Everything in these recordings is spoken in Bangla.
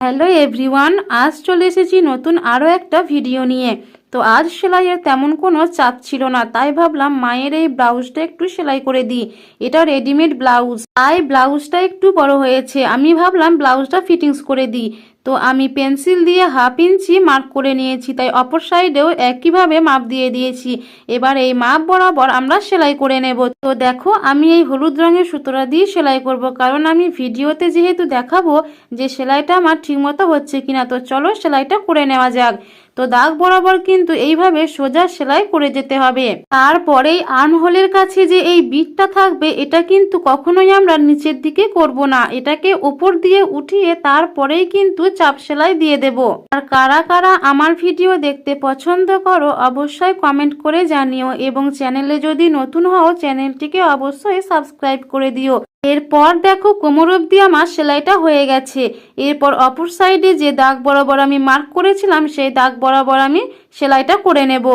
হ্যালো এভরিওয়ান, আজ চলে এসেছি নতুন আরও একটা ভিডিও নিয়ে। তো আজ সেলাইয়ের তেমন কোনো চাপ ছিল না, তাই ভাবলাম মায়ের এই ব্লাউজটা একটু সেলাই করে দিই। এটা রেডিমেড ব্লাউজ, তাই ব্লাউজটা একটু বড় হয়েছে। আমি ভাবলাম ব্লাউজটা ফিটিংস করে দিই। তো আমি পেন্সিল দিয়ে 1/2 ইঞ্চি মার্ক করে নিয়েছি, তাই অপর সাইডেও একইভাবে মাপ দিয়ে দিয়েছি। এবার এই মাপ বরাবর আমরা সেলাই করে নেব। তো দেখো, আমি এই হলুদ রঙের সুতোটা দিয়ে সেলাই করব, কারণ আমি ভিডিওতে যেহেতু দেখাবো যে সেলাইটা আমার ঠিকমতো হচ্ছে কিনা। তো চলো সেলাইটা করে নেওয়া যাক। তো দাগ বরাবর কিন্তু এইভাবে সোজা সেলাই করে যেতে হবে। তারপরেই আর্মহোলের কাছে যে এই বিটটা থাকবে, এটা কিন্তু কখনোই আমরা নিচের দিকে করব না, এটাকে উপর দিয়ে উঠিয়ে তারপরেই কিন্তু চাপ সেলাই দিয়ে দেব। আর কারা কারা আমার ভিডিও দেখতে পছন্দ করো অবশ্যই কমেন্ট করে জানিও, এবং চ্যানেলে যদি নতুন হও চ্যানেলটিকে অবশ্যই সাবস্ক্রাইব করে দিও। এরপর দেখো, কোমর অবধি আমার সেলাইটা হয়ে গেছে। এরপর অপর সাইডে যে দাগ বরাবর আমি মার্ক করেছিলাম, সেই দাগ বরাবর আমি সেলাইটা করে নেব।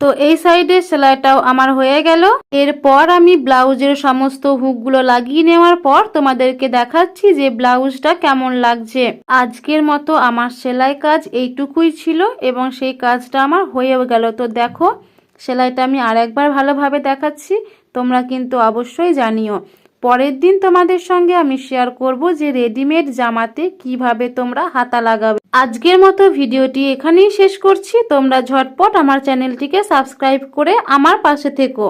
তো এই সাইডে সেলাইটাও আমার হয়ে গেল। এরপর আমি ব্লাউজের সমস্ত হুকগুলো লাগিয়ে নেওয়ার পর তোমাদেরকে দেখাচ্ছি যে ব্লাউজটা কেমন লাগছে। আজকের মতো আমার সেলাই কাজ এইটুকুই ছিল, এবং সেই কাজটা আমার হয়েও গেল। তো দেখো, সেলাইটা আমি আরেকবার ভালোভাবে দেখাচ্ছি, তোমরা কিন্তু অবশ্যই জানিও। পরের দিন তোমাদের সঙ্গে আমি শেয়ার করব যে রেডিমেড জামাতে কিভাবে তোমরা হাতা লাগাবে। আজকের মতো ভিডিওটি এখানেই শেষ করছি। তোমরা ঝটপট আমার চ্যানেলটিকে সাবস্ক্রাইব করে আমার পাশে থেকো।